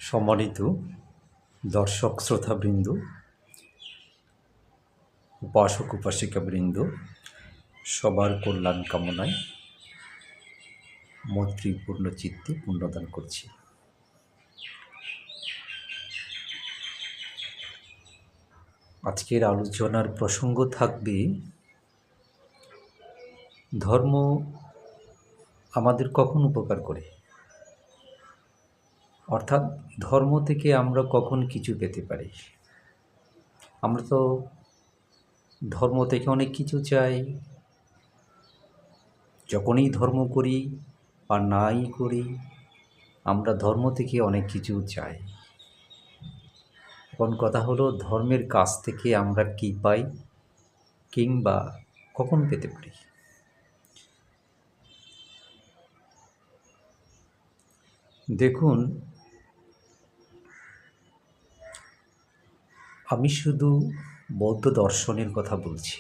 সম্মানিত দর্শক শ্রোতাবৃন্দ, উপাসক উপাসিকাবৃন্দ, সবার কল্যাণ কামনায় মৈত্রীপূর্ণ চিত্তে পুণ্যদান করছি। আজকের আলোচনার প্রসঙ্গ থাকবে ধর্ম আমাদের কখন উপকার করে, অর্থাৎ ধর্ম থেকে আমরা কখন কিছু পেতে পারি। আমরা তো ধর্ম থেকে অনেক কিছু চাই, যখনই ধর্ম করি বা নাই করি আমরা ধর্ম থেকে অনেক কিছু চাই। এখন কথা হলো, ধর্মের কাছ থেকে আমরা কি পাই কিংবা কখন পেতে পারি। দেখুন, আমি শুধু বৌদ্ধ দর্শনের কথা বলছি।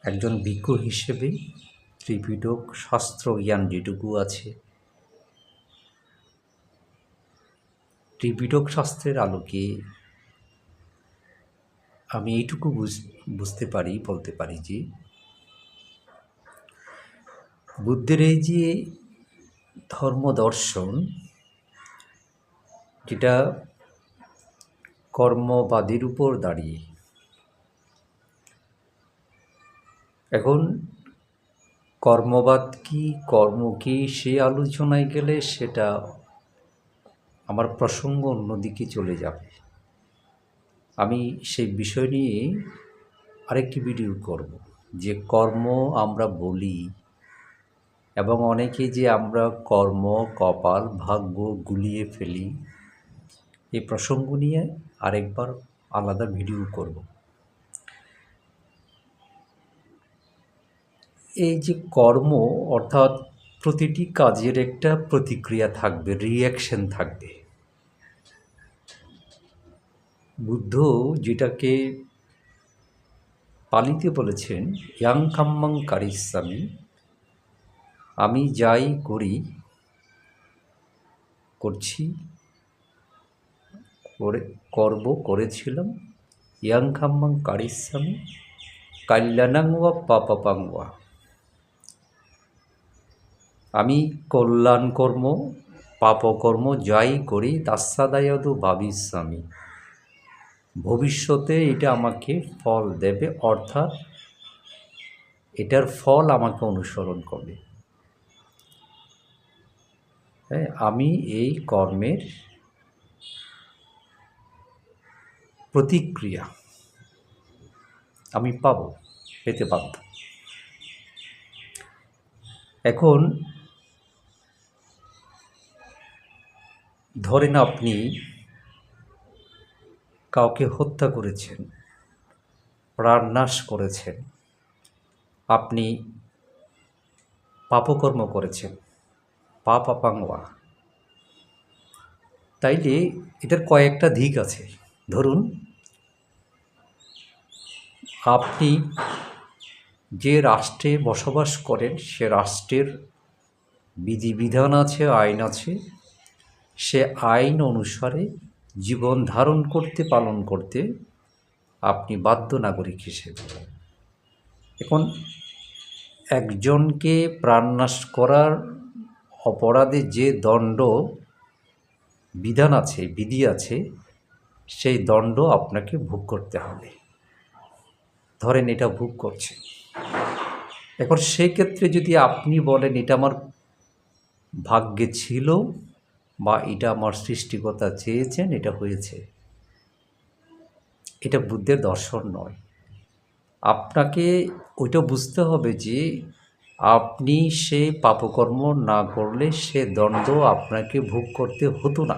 একজন ভিক্ষু হিসেবে ত্রিপিটক শাস্ত্র জ্ঞান যেটুকু আছে, ত্রিপিটক শাস্ত্রের আলোকে আমি এইটুকু বুঝতে পারি, বলতে পারি যে বুদ্ধের এই যে ধর্ম দর্শন, যেটা কর্মবাদের উপর দাঁড়িয়ে, এখন কর্মবাদ কি কর্ম কি সে আলোচনায় গেলে সেটা আমার প্রসঙ্গ অন্যদিকে চলে যাবে। আমি সেই বিষয় নিয়ে আরেকটি ভিডিও করব, যে কর্ম আমরা বলি এবং অনেকে যে আমরা কর্ম, কপাল, ভাগ্য গুলিয়ে ফেলি, এই প্রসঙ্গ নিয়ে আরেকবার আলাদা ভিডিও করব। এই যে কর্ম, অর্থাৎ প্রতিটি কাজের একটা প্রতিক্রিয়া থাকবে, রিঅ্যাকশন থাকবে। বুদ্ধ যেটাকে পালিতে বলেছেন ইয়াং কাম্মাং কারিস্বামী, আমি যাই করছি, করেছিলাম, ইয়াং কাম্মাং কারিস্বামী কল্যাণাং ওয়া পাপাপাং ওয়া, আমি কল্যাণ কর্ম পাপকর্ম যাই করি তাস্যাদায়দু ভাবিষ্যামি, ভবিষ্যতে এটা আমাকে ফল দেবে, অর্থাৎ এটার ফল আমাকে অনুসরণ করবে। হ্যাঁ, আমি এই কর্মের প্রতিক্রিয়া আমি পেতে বাধ্য। এখন ধরেন আপনি কাউকে হত্যা করেছেন, প্রাণনাশ করেছেন, আপনি পাপকর্ম করেছেন, পাপাপাং ওয়া। তাইলে এটার কয়েকটা দিক আছে। ধরুন, আপনি যে রাষ্ট্রে বসবাস করেন সে রাষ্ট্রের বিধিবিধান আছে, আইন আছে, সে আইন অনুসারে জীবন ধারণ করতে, পালন করতে আপনি বাধ্য নাগরিক হিসেবে। এখন একজনকে প্রাণনাশ করার অপরাধে যে দণ্ড বিধান আছে, বিধি আছে, সেই দণ্ড আপনাকে ভোগ করতে হবে। ধরেন এটা ভোগ করছে। এখন সেই ক্ষেত্রে যদি আপনি বলেন এটা আমার ভাগ্যে ছিল বা এটা আমার সৃষ্টিকর্তা চেয়েছেন, এটা হয়েছে, এটা বুদ্ধের দর্শন নয়। আপনাকে ওইটা বুঝতে হবে যে আপনি সে পাপকর্ম না করলে সে দণ্ড আপনাকে ভোগ করতে হতো না,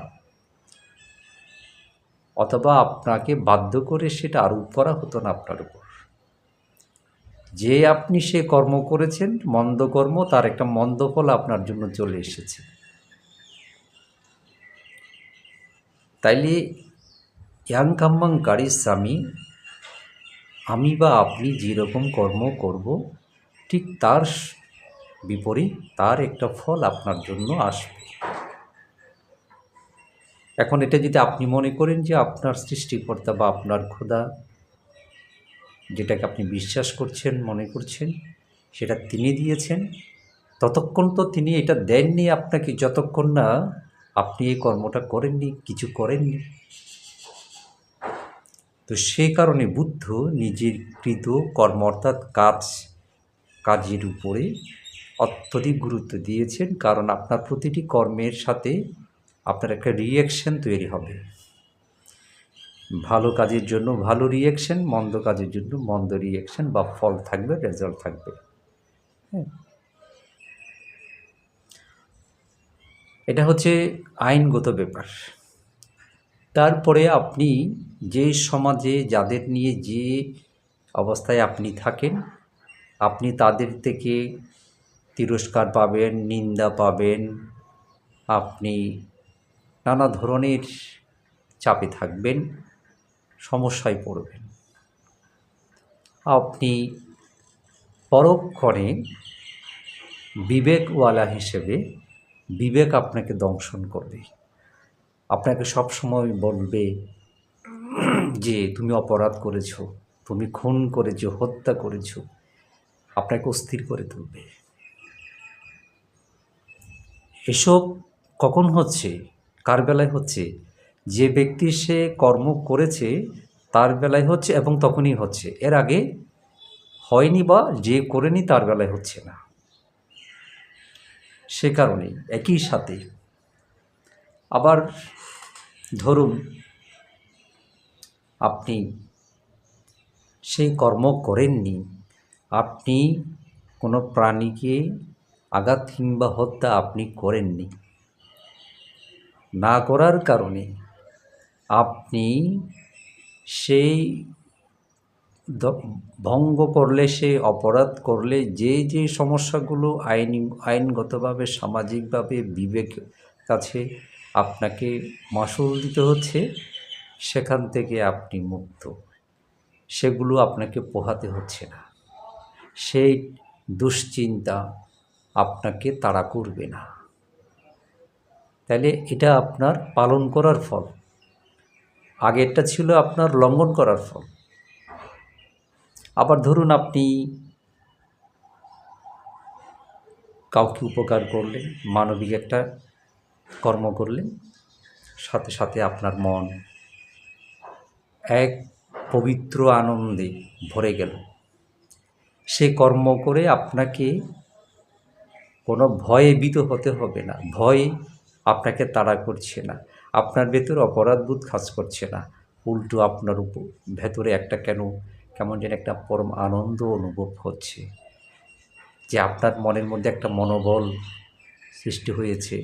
অথবা আপনাকে বাধ্য করে সেটা আরোপ করা হতো না আপনার উপর। যে আপনি সে কর্ম করেছেন, মন্দ কর্ম, তার একটা মন্দ ফল আপনার জন্য চলে এসেছে। তাইলে ইয়াং কাম্মাং কারিস্বামী, আমি বা আপনি যেরকম কর্ম করব ঠিক তার বিপরীত তার একটা ফল আপনার জন্য আসবে। এখন এটা যদি আপনি মনে করেন যে আপনার সৃষ্টিকর্তা বা আপনার খোদা, যেটাকে আপনি বিশ্বাস করছেন, মনে করছেন, সেটা তিনি দিয়েছেন, ততক্ষণ তো তিনি এটা দেননি আপনাকে, যতক্ষণ না আপনি এই কর্মটা করেননি, কিছু করেননি। তো সেই কারণে বুদ্ধ নিজের কৃত কর্ম অর্থাৎ কাজের উপরে অত্যধিক গুরুত্ব দিয়েছেন, কারণ আপনার প্রতিটি কর্মের সাথে আপনার একটা রিঅ্যাকশন তৈরি হবে। ভালো কাজের জন্য ভালো রিঅ্যাকশন, মন্দ কাজের জন্য মন্দ রিঅ্যাকশন বা ফল থাকবে, রেজাল্ট থাকবে। হ্যাঁ, এটা হচ্ছে আইনগত ব্যাপার। তারপরে আপনি যে সমাজে যাদের নিয়ে যে অবস্থায় আপনি থাকেন, আপনি তাদের থেকে তিরস্কার পাবেন, নিন্দা পাবেন, আপনি নানা ধরনের চাপে থাকবেন, সমস্যায় পড়বেন। আপনি পরক্ষণে বিবেকওয়ালা হিসেবে বিবেক আপনাকে দংশন করবে, আপনাকে সবসময় বলবে যে তুমি অপরাধ করেছো, তুমি খুন করেছো, হত্যা করেছো, আপনাকে অস্থির করে তুলবে। এসব কখন হচ্ছে, কার বেলায় হচ্ছে? যে ব্যক্তি সে কর্ম করেছে তার বেলায় হচ্ছে, এবং তখনই হচ্ছে, এর আগে হয়নি, বা যে করেনি তার বেলায় হচ্ছে না। সে কারণেই একই সাথে আবার ধরুন আপনি সেই কর্ম করেননি, আপনি কোনো প্রাণীকে আঘাত কিংবা হত্যা আপনি করেননি, না করার কারণে আপনি সেই ভঙ্গ করলে, সে অপরাধ করলে যে যে সমস্যাগুলো আইনগতভাবে, সামাজিকভাবে বিবেক কাছে আপনাকে মাশুল দিতে হচ্ছে, সেখান থেকে আপনি মুক্ত, সেগুলো আপনাকে পোহাতে হচ্ছে না, সেই দুশ্চিন্তা আপনাকে তাড়া করবে না। তাহলে এটা আপনার পালন করার ফল, আগেরটা ছিল আপনার লঙ্ঘন করার ফল। আবার ধরুন আপনি কাউকে উপকার করলেন, মানবিক একটা কর্ম করলেন, সাথে সাথে আপনার মন এক পবিত্র আনন্দে ভরে গেল। সে কর্ম করে আপনাকে কোনো ভয়ে ভীত হতে হবে না, ভয় আপনাকে তাড়া করছে না, আপনার ভেতরে অপরাধবোধ কাজ করছে না, উল্টো আপনার ভেতরে একটা কেমন যেন একটা পরম আনন্দ অনুভব হচ্ছে, যে আপনার মনের মধ্যে একটা মনোবল সৃষ্টি হয়েছে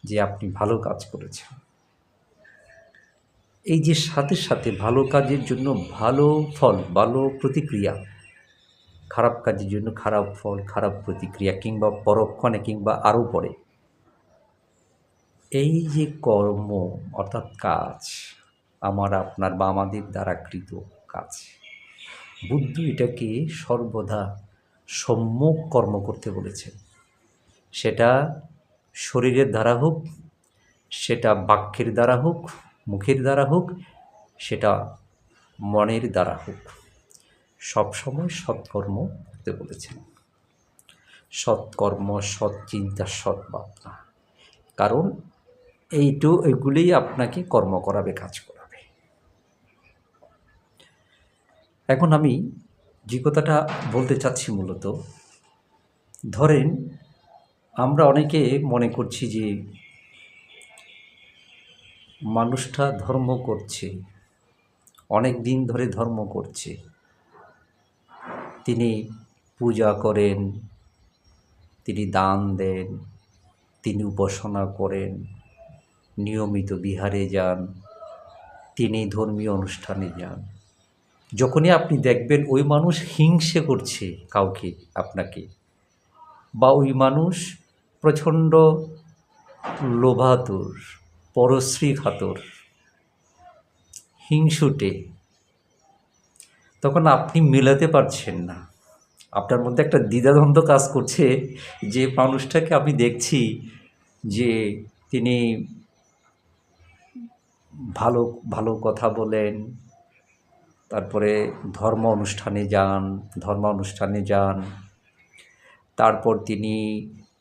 যে আপনি ভালো কাজ করেছেন। এই যে সাথে সাথে ভালো কাজের জন্য ভালো ফল, ভালো প্রতিক্রিয়া, খারাপ কাজের জন্য খারাপ ফল, খারাপ প্রতিক্রিয়া, কিংবা পরক্ষণে কিংবা আরও পরে, এই যে কর্ম অর্থাৎ কাজ, আমার আপনার বা আমাদের দ্বারা কৃত কাজ, বুদ্ধ এটাকে সর্বদা সম্যক কর্ম করতে বলেছেন। সেটা শরীরের দ্বারা হোক, সেটা বাক্যের দ্বারা হোক, মুখের দ্বারা হোক, সেটা মনের দ্বারা হোক, সবসময় সৎকর্ম করতে বলেছেন। সৎকর্ম, সৎ চিন্তা, সৎ ভাবনা, কারণ এইগুলিই আপনাকে কর্ম করাবে, কাজ করাবে। এখন আমি যে কথাটা বলতে চাচ্ছি, মূলত ধরেন আমরা অনেকে মনে করছি যে মানুষটা ধর্ম করছে, অনেক দিন ধরে ধর্ম করছে, তিনি পূজা করেন, তিনি দান দেন, তিনি উপাসনা করেন, নিয়মিত বিহারে যান, তিনি ধর্মীয় অনুষ্ঠানে যান। যখনই আপনি দেখবেন ওই মানুষ হিংসে করছে কাউকে, আপনাকে, বা ওই মানুষ প্রচণ্ড লোভাতুর, পরশ্রী খাতর, হিংসুটে, তখন আপনি মেলাতে পারছেন না, আপনার মধ্যে একটা দ্বিধাদ্বন্দ্ব কাজ করছে, যে মানুষটাকে আমি দেখছি যে তিনি ভালো ভালো কথা বলেন, তারপরে ধর্ম অনুষ্ঠানে যান, তারপর তিনি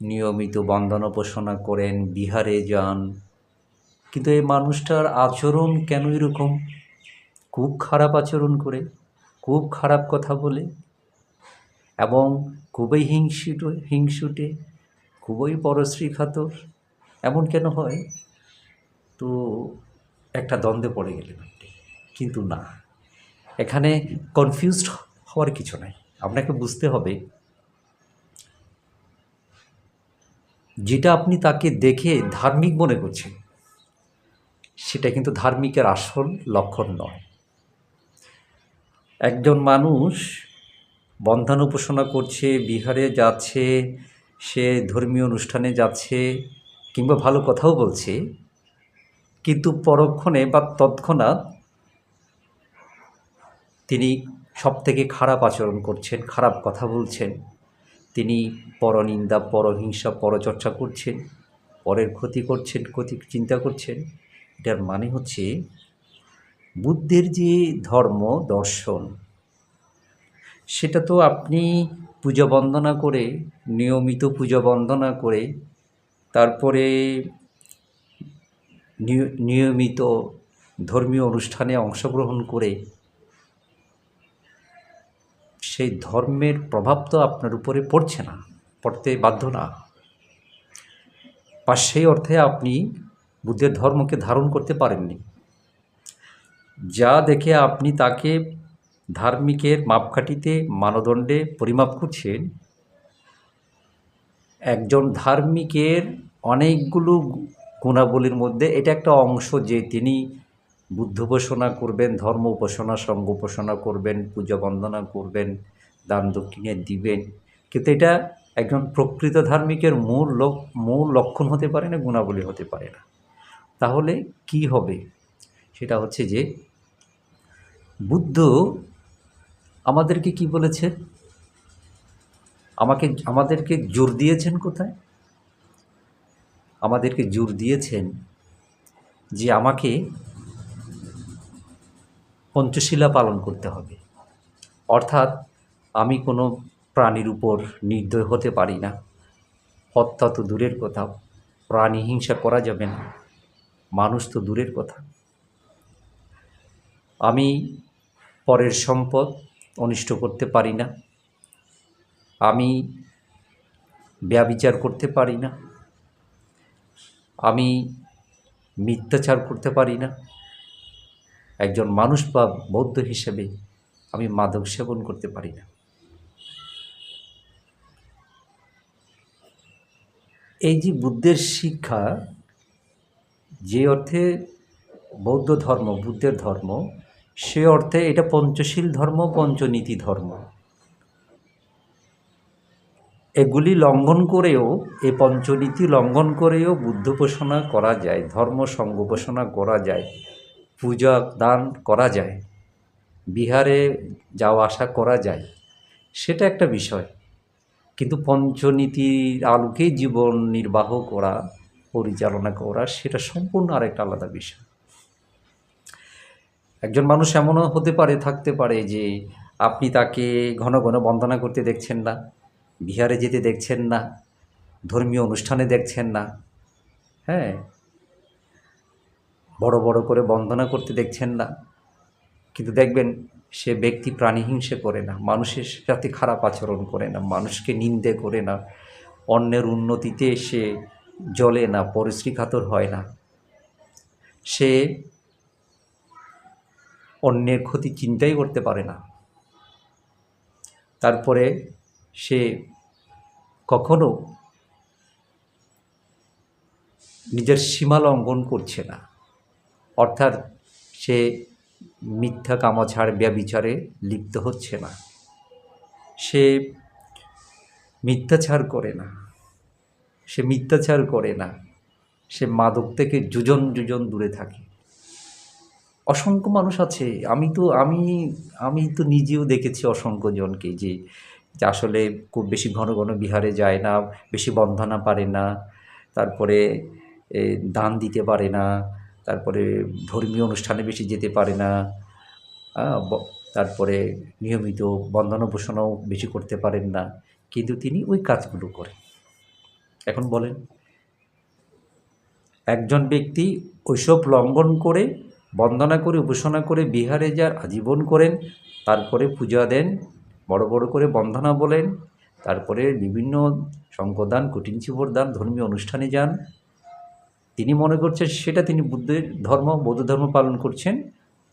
নিয়মিত বন্দনোপাসনা করেন, বিহারে যান। কিন্তু এই মানুষটার আচরণ কেন এরকম? খুব খারাপ আচরণ করে, খুব খারাপ কথা বলে, এবং খুবই হিংসুটে, খুবই পরশ্রীকাতর। এমন কেন হয়? তো একটা দ্বন্দ্বে পড়ে গেলেন আপনি। কিন্তু না, এখানে কনফিউজড হওয়ার কিছু নাই। আপনাকে বুঝতে হবে, যেটা আপনি তাকে দেখে ধার্মিক মনে করছেন, সেটা কিন্তু ধার্মিকের আসল লক্ষণ নয়। একজন মানুষ বন্ধানুপোসনা করছে, বিহারে যাচ্ছে, সে ধর্মীয় অনুষ্ঠানে যাচ্ছে, কিংবা ভালো কথাও বলছে, কিন্তু পরক্ষণে বা তৎক্ষণাৎ তিনি সবথেকে খারাপ আচরণ করছেন, খারাপ কথা বলছেন, তিনি পরনিন্দা, পরহিংসা, পরচর্চা করছেন, পরের ক্ষতি করছেন, ক্ষতি চিন্তা করছেন। এটার মানে হচ্ছে বুদ্ধের যে ধর্ম দর্শন, সেটা তো আপনি পূজা বন্দনা করে, নিয়মিত পূজা বন্দনা করে, তারপরে নিয়মিত ধর্মীয় অনুষ্ঠানে অংশগ্রহণ করে, সেই ধর্মের প্রভাব তো আপনার উপরে পড়ছে না, পড়তে বাধ্য না। বা সেই অর্থে আপনি বুদ্ধের ধর্মকে ধারণ করতে পারেননি। যা দেখে আপনি তাকে ধার্মিকের মাপকাঠিতে, মানদণ্ডে পরিমাপ করছেন, একজন ধার্মিকের অনেকগুলো গুণাবলীর মধ্যে এটা একটা অংশ, যে তিনি বুদ্ধ উপাসনা করবেন, ধর্ম উপাসনা, সঙ্ঘ উপাসনা করবেন, পূজা বন্দনা করবেন, দান দক্ষিণে দিবেন। কিন্তু এটা একজন প্রকৃত ধার্মিকের মূল লক্ষণ হতে পারে না, গুণাবলী হতে পারে না। তাহলে কি হবে? সেটা হচ্ছে যে বুদ্ধ আমাদেরকে কি বলেছেন? আমাদেরকে জোর দিয়েছেন কোথায়? আমাদেরকে জোর দিয়েছেন যে আমাকে পঞ্চশীলা পালন করতে হবে। অর্থাৎ আমি কোনো প্রাণীর উপর নির্দয় হতে পারি না। হত্যা তো দূরের কথা, প্রাণী হিংসা করা যাবে না, মানুষ তো দূরের কথা। আমি পরের সম্পদ অনিষ্ট করতে পারি না, আমি ব্যভিচার করতে পারি না, আমি মিথ্যাচার করতে পারি না, একজন মানুষ বা বৌদ্ধ হিসেবে আমি মাদক সেবন করতে পারি না। এই যে বুদ্ধের শিক্ষা, যে অর্থে বৌদ্ধ ধর্ম বুদ্ধের ধর্ম, সে অর্থে এটা পঞ্চশীল ধর্ম, পঞ্চনীতি ধর্ম। এগুলি লঙ্ঘন করেও, এই পঞ্চনীতি লঙ্ঘন করেও বুদ্ধ উপাসনা করা যায়, ধর্ম সঙ্ঘ উপাসনা করা যায়, পূজা দান করা যায়, বিহারে যাওয়া আসা করা যায়। সেটা একটা বিষয়। কিন্তু পঞ্চনীতির আলোকেই জীবন নির্বাহ করা, পরিচালনা করা, সেটা সম্পূর্ণ আরেকটা আলাদা বিষয়। একজন মানুষ এমনও থাকতে পারে যে আপনি তাকে ঘন ঘন বন্দনা করতে দেখছেন না, বিহারে যেতে দেখছেন না, ধর্মীয় অনুষ্ঠানে দেখছেন না, হ্যাঁ, বড় বড় করে বন্দনা করতে দেখছেন না, কিন্তু দেখবেন সে ব্যক্তি প্রাণীহিংসা করে না, মানুষের সাথে খারাপ আচরণ করে না, মানুষকে নিন্দে করে না, অন্যের উন্নতিতে সে জ্বলে না, পরশ্রীকাতর হয় না, সে অন্যের ক্ষতি চিন্তাই করতে পারে না। তারপরে সে কখনো নিজের সীমা লঙ্ঘন করছে না, অর্থাৎ সে মিথ্যা কামাচার, ব্যভিচারে লিপ্ত হচ্ছে না, সে মিথ্যাচার করে না, সে মাদক থেকে যুজন দূরে থাকে। অসংখ্য মানুষ আছে, আমি তো নিজেও দেখেছি অসংখ্য জনকে, যে আসলে খুব বেশি ঘন ঘন বিহারে যায় না, বেশি বন্দনা পারে না, তারপরে দান দিতে পারে না, তারপরে ধর্মীয় অনুষ্ঠানে বেশি যেতে পারে না, তারপরে নিয়মিত বন্দনাভূষণও বেশি করতে পারেন না, কিন্তু তিনি ওই কাজগুলো করেন। এখন বলেন, একজন ব্যক্তি ওইসব লঙ্ঘন করে, বন্দনা করে, উপাসনা করে বিহারে যার আজীবন করেন, তারপরে পূজা দেন, বড় বড় করে বন্দনা বলেন, তারপরে বিভিন্ন শঙ্করদান, কঠিন চিবর দান, ধর্মীয় অনুষ্ঠানে যান, তিনি মনে করছেন সেটা তিনি বুদ্ধের ধর্ম, বৌদ্ধ ধর্ম পালন করছেন।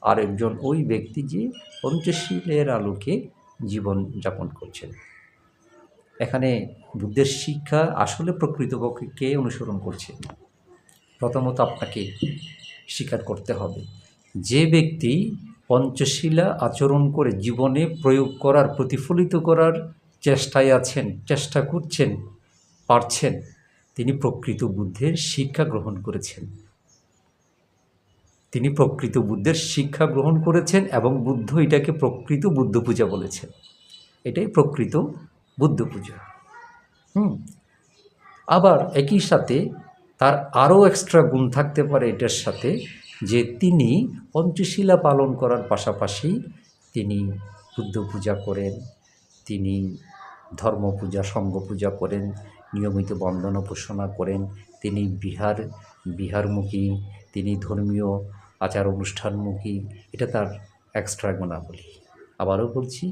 আর একজন ওই ব্যক্তি যে পঞ্চশীলের আলোকে জীবন যাপন করছেন। এখানে বুদ্ধের শিক্ষা আসলে প্রকৃতপক্ষে কে অনুসরণ করছে? প্রথমত আপনাকে স্বীকার করতে হবে, যে ব্যক্তি পঞ্চশীলা আচরণ করে জীবনে প্রয়োগ করার, প্রতিফলিত করার চেষ্টায় আছেন, চেষ্টা করছেন, পারছেন, তিনি প্রকৃত বুদ্ধের শিক্ষা গ্রহণ করেছেন। তিনি প্রকৃত বুদ্ধের শিক্ষা গ্রহণ করেছেন এবং বুদ্ধ এটাকে প্রকৃত বুদ্ধ পূজা বলেছেন। এটাই প্রকৃত বুদ্ধ পূজা। আবার একই সাথে তার আরও এক্সট্রা গুণ থাকতে পারে এটার সাথে, যে তিনি পঞ্চশীলা পালন করার পাশাপাশি তিনি বুদ্ধ পূজা করেন, তিনি ধর্ম পূজা, সঙ্গ পূজা করেন, নিয়মিত বন্দনা উপাসনা করেন, তিনি বিহারমুখী, তিনি ধর্মীয় আচার অনুষ্ঠানমুখী। এটা তার এক্সট্রা গুণাবলী। আবারও বলছি,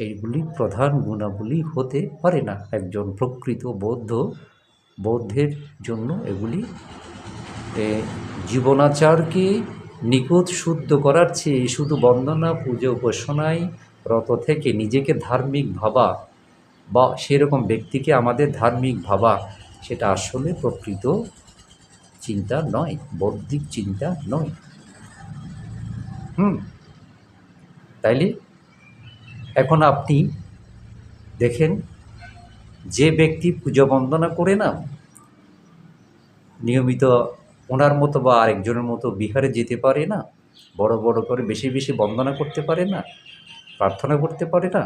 এইগুলি প্রধান গুণাবলী হতে পারে না। একজন প্রকৃত বৌদ্ধের জন্য এগুলি জীবনাচারকে নিখুঁত শুদ্ধ করার চেয়ে শুধু বন্দনা, পূজা, উপাসনায় রত থেকে নিজেকে ধার্মিক ভাবা বা সেরকম ব্যক্তিকে আমাদের ধার্মিক ভাবা, সেটা আসলে প্রকৃত চিন্তা নয়, বৌদ্ধিক চিন্তা নয়। তাইলে এখন আপনি দেখেন, যে ব্যক্তি পূজা বন্দনা করে না, নিয়মিত ওনার মতো বা আরেকজনের মতো বিহারে যেতে পারে না, বড় বড় করে বেশি বেশি বন্দনা করতে পারে না, প্রার্থনা করতে পারে না,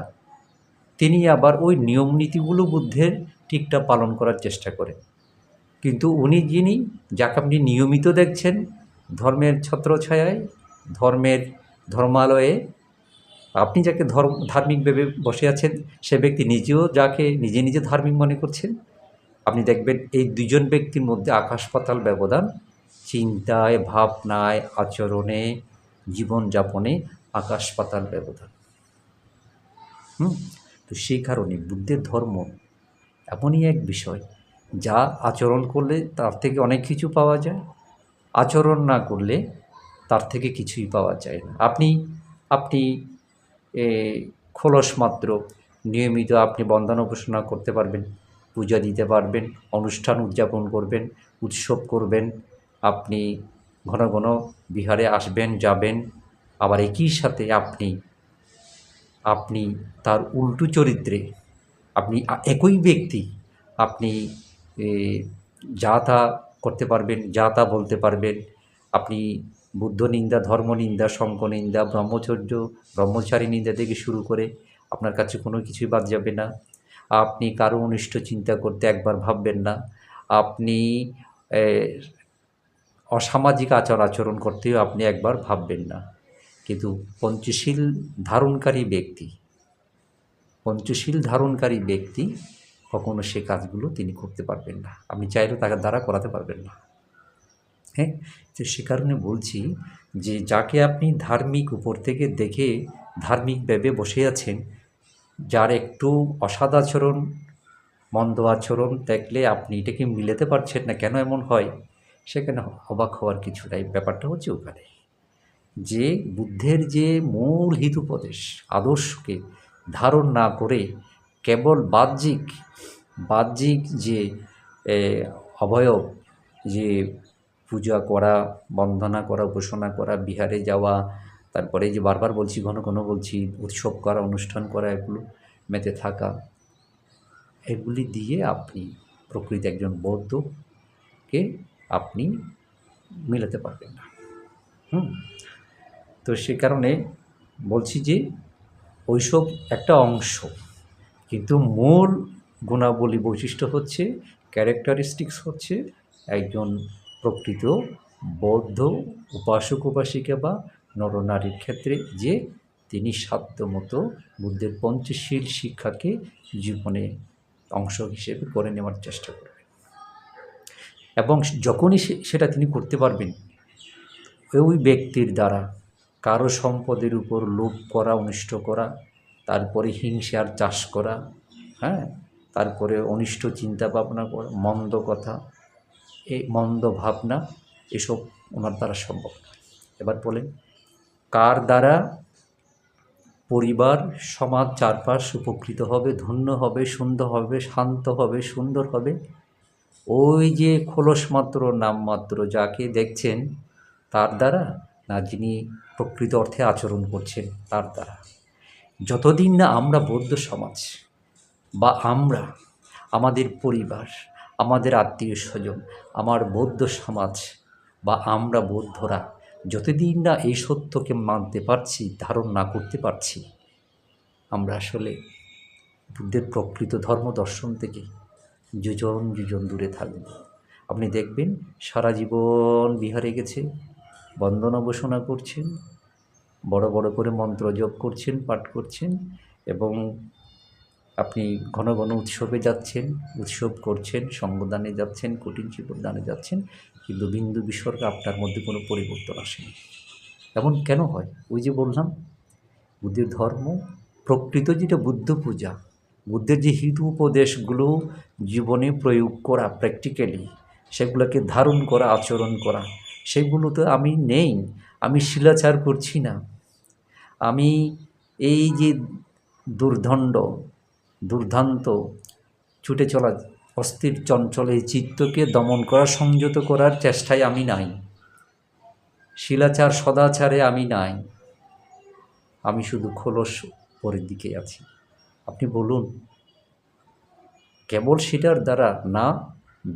তিনি আবার ওই নিয়ম নীতিগুলো বুদ্ধের ঠিকঠাক পালন করার চেষ্টা করেন। কিন্তু উনি যাকে আপনি নিয়মিত দেখছেন ধর্মের ছত্রছায়ায়, ধর্মালয়ে, আপনি যাকে ধার্মিক ভেবে বসে আছেন, সে ব্যক্তি নিজেও যাকে নিজে নিজে ধার্মিক মনে করছেন, আপনি দেখবেন এই দুজন ব্যক্তির মধ্যে আকাশ পাতাল ব্যবধান। চিন্তায়, ভাবনায়, আচরণে, জীবনযাপনে আকাশ পাতাল ব্যবধান। তো সেই কারণে বুদ্ধের ধর্ম এমনই এক বিষয়, যা আচরণ করলে তার থেকে অনেক কিছু পাওয়া যায়, আচরণ না করলে তার থেকে কিছুই পাওয়া যায় না। আপনি খোলস মাত্র নিয়মিত আপনি বন্দনা উপাসনা করতে পারবেন, পূজা দিতে পারবেন, অনুষ্ঠান উদযাপন করবেন, উৎসব করবেন, আপনি ঘন ঘন বিহারে আসবেন, যাবেন। আবার একই সাথে আপনি তার উল্টো চরিত্রে, আপনি একই ব্যক্তি, আপনি যা তা করতে পারবেন, যা তা বলতে পারবেন। আপনি বুদ্ধ নিন্দা, ধর্ম নিন্দা, শঙ্খ নিন্দা, ব্রহ্মচারী নিন্দা থেকে শুরু করে আপনার কাছে কোনো কিছুই বাদ যাবে না। আপনি কারো অনিষ্ট চিন্তা করতে একবার ভাববেন না। আপনি অসামাজিক আচরণ করতেও আপনি একবার ভাববেন না। কিন্তু পঞ্চশীল ধারণকারী ব্যক্তি কখনো সে কাজগুলো তিনি করতে পারবেন না, আপনি চাইলেও তাকে দ্বারা করাতে পারবেন না। তো সে কারণে বলছি যে যাকে আপনি ধার্মিক উপর থেকে দেখে ধার্মিক ভেবে বসে আছেন, যার একটু অসৎ আচরণ, মন্দ আচরণ দেখলে আপনি এটাকে মিলাতে পারছেন না, কেন এমন হয়, সেখানে অবাক হওয়ার কিছু নাই। ব্যাপারটা হচ্ছে ওখানে যে বুদ্ধের যে মূল হিতোপদেশ, আদর্শকে ধারণ না করে কেবল বাহ্যিক যে অবয়ব, যে পূজা করা, বন্দনা করা, উপাসনা করা, বিহারে যাওয়া, তারপরে যে বারবার বলছি, ঘন ঘন বলছি, উৎসব করা, অনুষ্ঠান করা, এগুলো মেতে থাকা, এগুলি দিয়ে আপনি প্রকৃত একজন বৌদ্ধকে আপনি মেলাতে পারবেন না। তো সে কারণে বলছি যে ওইসব একটা অংশ, কিন্তু মূল গুণাবলী, বৈশিষ্ট্য হচ্ছে, ক্যারেক্টারিস্টিক্স হচ্ছে একজন প্রকৃত বৌদ্ধ উপাসক উপাসিকা বা নরনারীর ক্ষেত্রে যে তিনি সাধ্যমতো বুদ্ধের পঞ্চশীল শিক্ষাকে জীবনে অংশ হিসেবে করে নেওয়ার চেষ্টা করবেন, এবং যখনই সেটা তিনি করতে পারবেন, ওই ব্যক্তির দ্বারা কারো সম্পদের উপর লোভ করা, অনিষ্ট করা, তারপরে হিংসার চাষ করা, হ্যাঁ, তারপরে অনিষ্ট চিন্তা ভাবনা করা, মন্দ কথা, এই মন্দ ভাবনা, এসব ওনার দ্বারা সম্ভব নয়। এবার বলেন, কার দ্বারা পরিবার, সমাজ, চারপাশ উপকৃত হবে, ধন্য হবে, সুন্দর হবে, শান্ত হবে, সুন্দর হবে? ওই যে খোলস মাত্র, নামমাত্র যাকে দেখছেন তার দ্বারা, না যিনি প্রকৃত অর্থে আচরণ করছেন তার দ্বারা? যতদিন না আমরা বৌদ্ধ সমাজ বা আমরা, আমাদের পরিবার, আমাদের আত্মীয় স্বজন, আমার বৌদ্ধ সমাজ বা আমরা বৌদ্ধরা যতদিন না এই সত্যকে মানতে পারছি, ধারণ না করতে পারছি, আমরা আসলে বুদ্ধের প্রকৃত ধর্ম দর্শন থেকে যোজন যোজন দূরে থাকব। আপনি দেখবেন সারা জীবন বিহারে গেছে, বন্দনা ঘোষণা করছেন, বড় বড় করে মন্ত্র জপ করছেন, পাঠ করছেন, এবং আপনি ঘন ঘন উৎসবে যাচ্ছেন, উৎসব করছেন, সঙ্গদানে যাচ্ছেন, কঠিন জীবনদানে যাচ্ছেন, কিন্তু বিন্দু বিসর্গ আপনার মধ্যে কোনো পরিবর্তন আসেনি। এমন কেন হয়? ওই যে বললাম, বুদ্ধের ধর্ম প্রকৃত যেটা বুদ্ধ পূজা, বুদ্ধের যে হিত উপদেশগুলো জীবনে প্রয়োগ করা, প্র্যাকটিক্যালি সেগুলোকে ধারণ করা, আচরণ করা, সেগুলো তো আমি নেই। আমি শিলাচার করছি না, আমি এই যে দুর্দান্ত ছুটে চলা অস্থির চঞ্চল এই চিত্তকে দমন করা, সংযত করার চেষ্টায় আমি নাই, শিলাচার সদাচারে আমি নাই, আমি শুধু খোলস পরের দিকে আছি। আপনি বলুন, কেবল সেটার দ্বারা না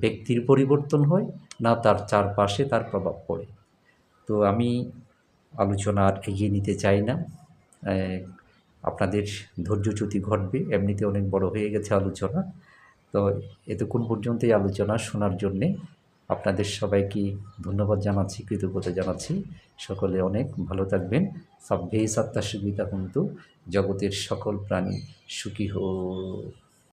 ব্যক্তির পরিবর্তন হয়, না তার চারপাশে তার প্রভাব পড়ে। তো আমি আলোচনা আর এগিয়ে নিতে চাই না, আপনাদের ধৈর্যচ্যুতি ঘটবে, এমনিতে অনেক বড় হয়ে গেছে আলোচনা। তো এতক্ষণ পর্যন্ত এই আলোচনা শোনার জন্যে আপনাদের সবাইকে ধন্যবাদ জানাচ্ছি, কৃতজ্ঞতা জানাচ্ছি। সকলে অনেক ভালো থাকবেন। সব্যে সত্তা সুবিধা, কিন্তু জগতের সকল প্রাণী সুখী হোক।